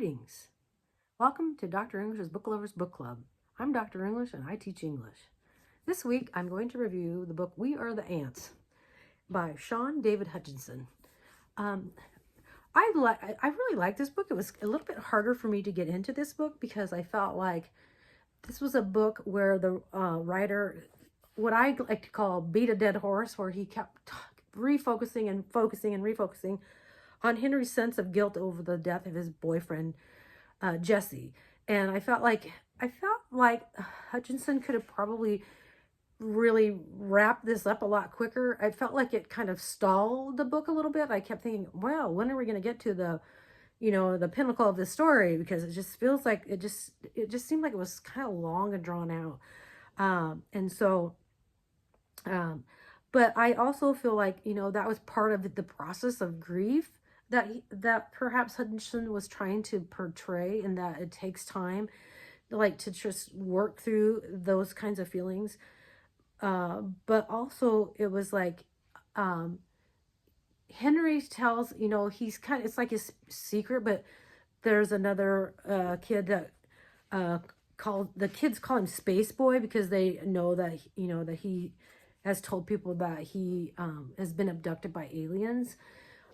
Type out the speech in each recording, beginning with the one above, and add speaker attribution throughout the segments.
Speaker 1: Greetings. Welcome to Dr. English's Book Lovers Book Club. I'm Dr. English and I teach English. This week I'm going to review the book We Are the Ants by Shaun David Hutchinson. I really like this book. It was a little bit harder for me to get into this book because I felt like this was a book where the writer, what I like to call beat a dead horse, where he kept refocusing and focusing and refocusing on Henry's sense of guilt over the death of his boyfriend, Jesse. And I felt like Hutchinson could have probably really wrapped this up a lot quicker. I felt like it kind of stalled the book a little bit. I kept thinking, well, when are we going to get to the pinnacle of this story? Because it just feels like it just seemed like it was kind of long and drawn out. But I also feel like, that was part of the process of grief that perhaps Hutchinson was trying to portray, and that it takes time, like, to just work through those kinds of feelings. But also it was like, Henry tells, it's like his secret, but there's another kid that the kids call him Space Boy because they know that, that he has told people that he has been abducted by aliens.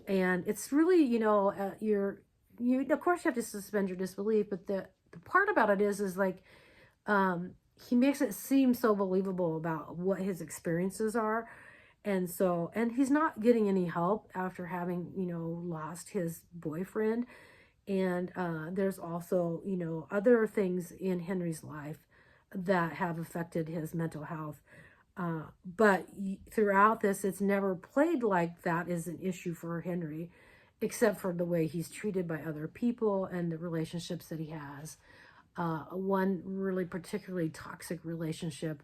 Speaker 1: And it's really, of course you have to suspend your disbelief, but the part about it is like, he makes it seem so believable about what his experiences are. And he's not getting any help after having, lost his boyfriend. And there's also, other things in Henry's life that have affected his mental health. But throughout this, it's never played like that is an issue for Henry, except for the way he's treated by other people and the relationships that he has. One really particularly toxic relationship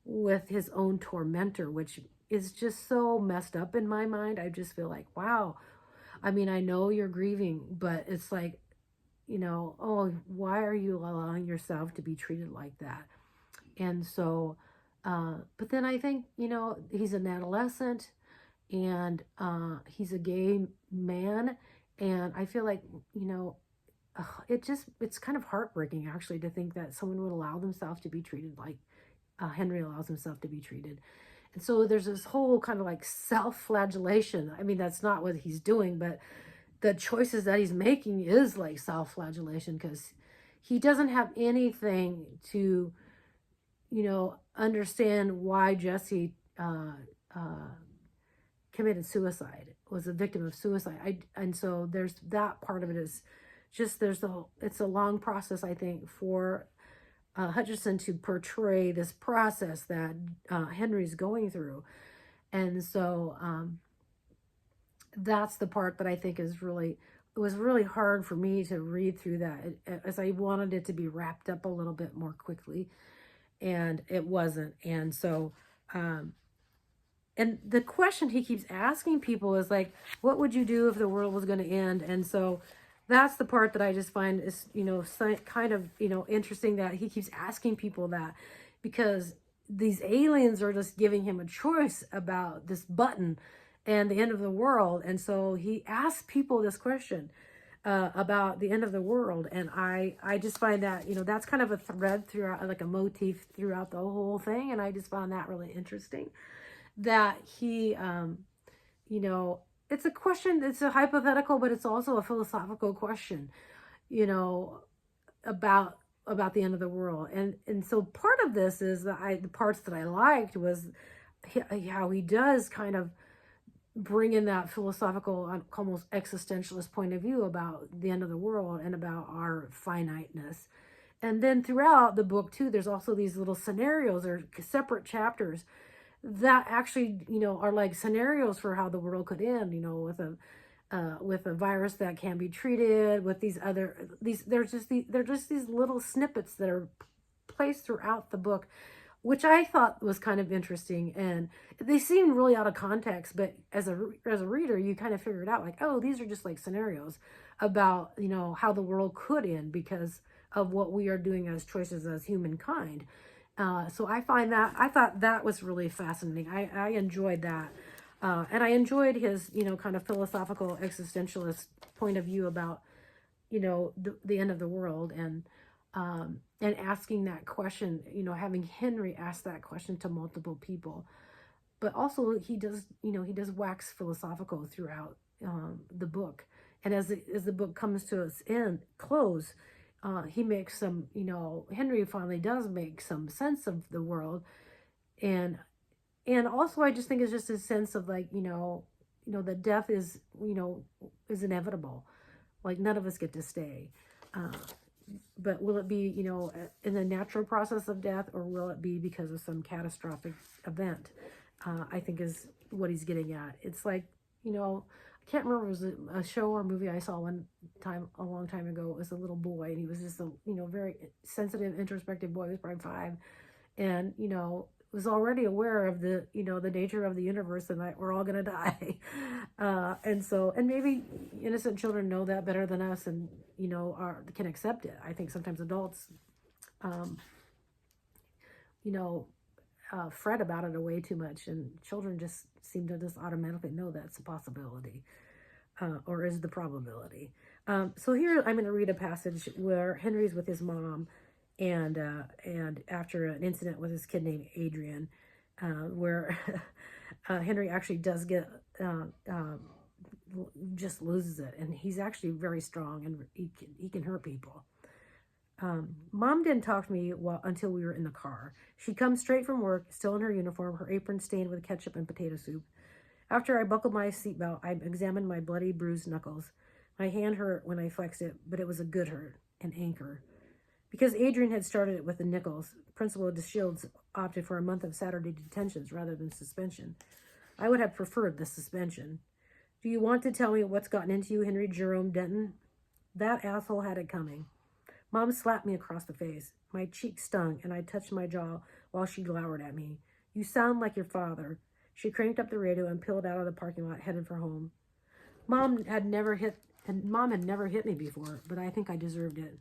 Speaker 1: with his own tormentor, which is just so messed up in my mind. I just feel like, wow. I mean, I know you're grieving, but it's like, oh, why are you allowing yourself to be treated like that? And so, but then I think, he's an adolescent and he's a gay man. And I feel like, it's kind of heartbreaking actually to think that someone would allow themselves to be treated like Henry allows himself to be treated. And so there's this whole kind of like self-flagellation. I mean, that's not what he's doing, but the choices that he's making is like self-flagellation because he doesn't have anything to, understand why Jesse committed suicide, was a victim of suicide. And so there's that part of it is just, it's a long process, I think, for Hutchinson to portray this process that Henry's going through. And so that's the part that I think it was really hard for me to read through that, as I wanted it to be wrapped up a little bit more quickly, and it wasn't. And so and the question he keeps asking people is like, what would you do if the world was going to end? And so that's the part that I just find is, kind of, interesting, that he keeps asking people that, because these aliens are just giving him a choice about this button and the end of the world. And so he asks people this question about the end of the world. And I just find that, that's kind of a thread throughout, like a motif throughout the whole thing. And I just found that really interesting, that he, it's a question, it's a hypothetical, but it's also a philosophical question, about the end of the world. And so part of this is that the parts that I liked was how he does kind of bring in that philosophical, almost existentialist point of view about the end of the world and about our finiteness. And then throughout the book too, there's also these little scenarios or separate chapters that actually, are like scenarios for how the world could end, with a virus that can be treated, with they're just these little snippets that are placed throughout the book, which I thought was kind of interesting. And they seem really out of context, but as a reader, you kind of figure it out, like, oh, these are just like scenarios about, how the world could end because of what we are doing as choices as humankind. So I thought that was really fascinating. I enjoyed that. And I enjoyed his, kind of philosophical existentialist point of view about the end of the world, and asking that question, having Henry ask that question to multiple people. But also he does wax philosophical throughout the book. And as the book comes to its end close, he makes some, Henry finally does make some sense of the world. And also I just think it's just a sense of like, that death is inevitable. Like none of us get to stay. uh, but will it be, in the natural process of death, or will it be because of some catastrophic event? I think is what he's getting at. It's like, I can't remember, it was a show or a movie I saw one time, a long time ago. It was a little boy, and he was just a, very sensitive, introspective boy. He was probably 5. And, was already aware of the nature of the universe, and that we're all going to die. And maybe innocent children know that better than us, and, can accept it. I think sometimes adults, um, you know, fret about it way too much, and children just seem to just automatically know that's a possibility, or is the probability. So here I'm going to read a passage where Henry's with his mom, and after an incident with this kid named Adrian, where Henry actually does get just loses it, and he's actually very strong, and he can hurt people. Mom didn't talk to me until we were in the car. She'd come straight from work, still in her uniform, her apron stained with ketchup and potato soup. After I buckled my seatbelt, I examined my bloody, bruised knuckles. My hand hurt when I flexed it, but it was a good hurt, an anchor. Because Adrian had started it with the Nichols, Principal DeShields opted for a month of Saturday detentions rather than suspension. I would have preferred the suspension. Do you want to tell me what's gotten into you, Henry Jerome Denton? That asshole had it coming. Mom slapped me across the face. My cheek stung, and I touched my jaw while she glowered at me. You sound like your father. She cranked up the radio and peeled out of the parking lot, headed for home. Mom had never hit me before, but I think I deserved it.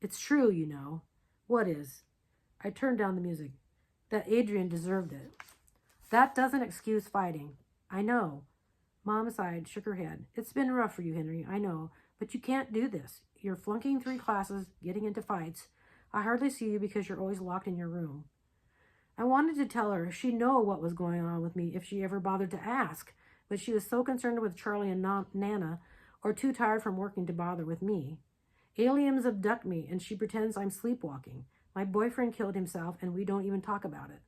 Speaker 1: It's true, you know. What is? I turned down the music. That Adrian deserved it. That doesn't excuse fighting. I know. Mom sighed, shook her head. It's been rough for you, Henry, I know, but you can't do this. You're flunking 3 classes, getting into fights. I hardly see you because you're always locked in your room. I wanted to tell her she'd know what was going on with me if she ever bothered to ask, but she was so concerned with Charlie and Nana, or too tired from working to bother with me. Aliens abduct me, and she pretends I'm sleepwalking. My boyfriend killed himself, and we don't even talk about it.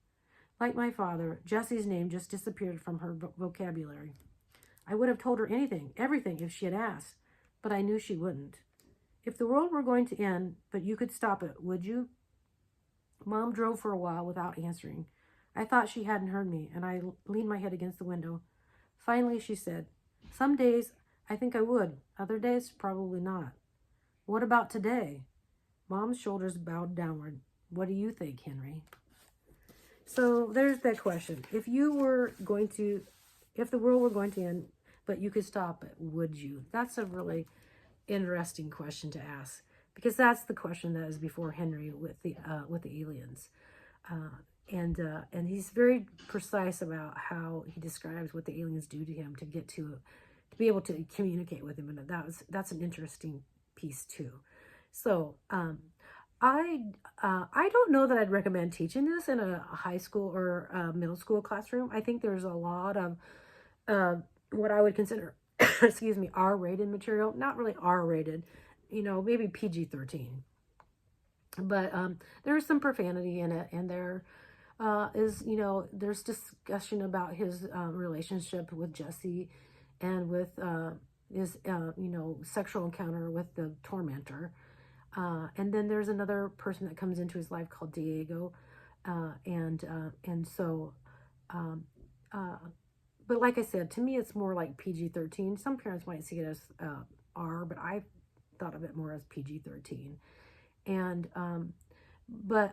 Speaker 1: Like my father, Jesse's name just disappeared from her vocabulary. I would have told her anything, everything, if she had asked, but I knew she wouldn't. If the world were going to end, but you could stop it, would you? Mom drove for a while without answering. I thought she hadn't heard me, and I leaned my head against the window. Finally, she said, Some days I think I would, other days probably not. What about today? Mom's shoulders bowed downward. What do you think, Henry? So there's that question. If the world were going to end, but you could stop it, would you? That's a really interesting question to ask, because that's the question that is before Henry with the aliens, and he's very precise about how he describes what the aliens do to him to be able to communicate with him, and that's an interesting piece too. So I don't know that I'd recommend teaching this in a high school or a middle school classroom. I think there's a lot of what I would consider excuse me, R-rated material. Not really R-rated, maybe PG-13. But there's some profanity in it, and there is, there's discussion about his relationship with Jesse, and with his, sexual encounter with the tormentor. And then there's another person that comes into his life called Diego. But like I said, to me, it's more like PG-13. Some parents might see it as R, but I thought of it more as PG-13. And,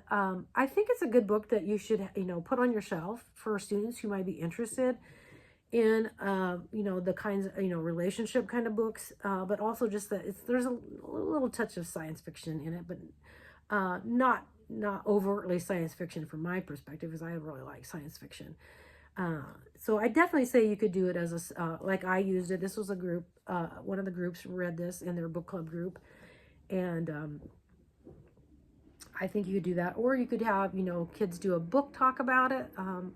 Speaker 1: I think it's a good book that you should, put on your shelf for students who might be interested in, the kinds of, relationship kind of books, but also just that there's a little touch of science fiction in it, but not overtly science fiction from my perspective, because I really like science fiction. So I definitely say you could do it as like I used it. This was a group, one of the groups read this in their book club group, And I think you could do that, or you could have, you know, kids do a book talk about it,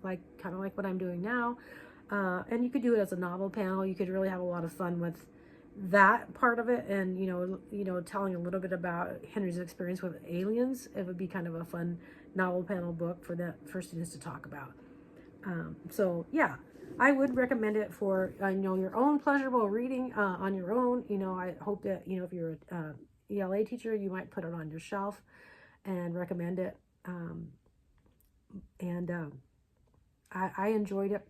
Speaker 1: like kind of like what I'm doing now. And you could do it as a novel panel. You could really have a lot of fun with that part of it, and telling a little bit about Henry's experience with aliens. It would be kind of a fun novel panel book for students to talk about. So yeah, I would recommend it for your own pleasurable reading on your own. I hope that if you're a ELA teacher, you might put it on your shelf and recommend it. I enjoyed it,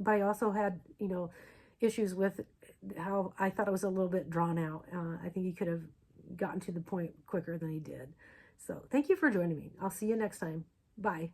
Speaker 1: but I also had issues with how I thought it was a little bit drawn out. I think he could have gotten to the point quicker than he did. So thank you for joining me. I'll see you next time. Bye.